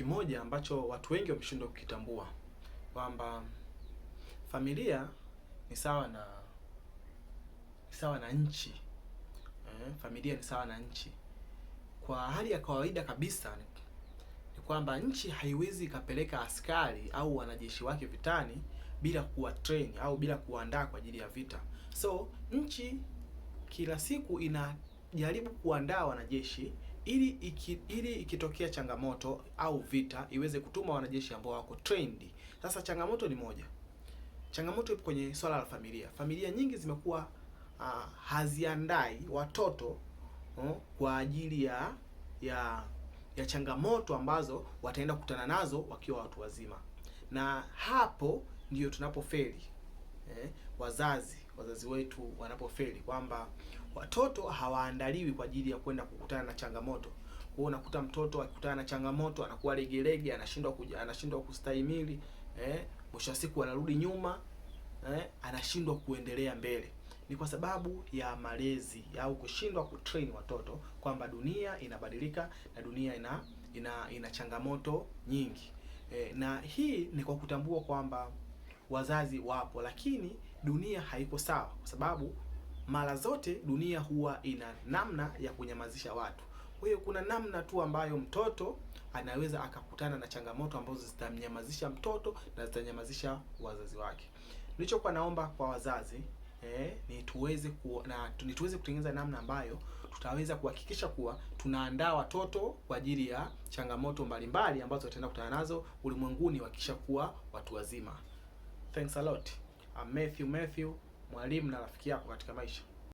kimoja ambacho watu wengi wameshindwa kukitambua, kwamba familia ni sawa na nchi. Familia ni sawa na nchi. Kwa hali ya kawaida kabisa ni kwamba nchi haiwezi ikapeleka askari au wanajeshi wake vitani bila kuwa train au bila kuandaa kwa ajili ya vita. So nchi kila siku inajaribu kuandaa wanajeshi ili ikitokea changamoto au vita iweze kutuma wanajeshi ambao wako trained. Sasa changamoto ni moja. Changamoto ipo kwenye swala la familia. Familia nyingi zimekuwa haziandai watoto kwa ajili ya changamoto ambazo wataenda kukutana nazo wakiwa watu wazima. Na hapo ndiyo tunapofeli. Wazazi wetu wanapofeli, kwamba watoto hawaandaliwi kwa ajili ya kwenda kukutana na changamoto. Kwa hiyo unakuta mtoto akikutana na changamoto anakuwa legelege, anashindwa kustahimili, mwisho wa siku anarudi nyuma, anashindwa kuendelea mbele. Ni kwa sababu ya malezi au kushindwa kutrain watoto kwamba dunia inabadilika na dunia ina changamoto nyingi. Na hii ni kwa kutambua kwamba wazazi wapo, lakini dunia haiko sawa, kwa sababu mara zote dunia huwa ina namna ya kunyamazisha watu. Kwa hiyo kuna namna tu ambayo mtoto anaweza akakutana na changamoto ambazo zitamnyamazisha mtoto na zitanyamazisha wazazi wake. Nilichokuwa naomba kwa wazazi ni tuweze kutengeneza namna ambayo tutaweza kuhakikisha kuwa tunaandaa watoto kwa ajili ya changamoto mbalimbali ambazo wataenda kukutana nazo ulimwenguni wakisha kuwa watu wazima. Thanks a lot. I'm Matthew, mwalimu na rafiki yako katika maisha.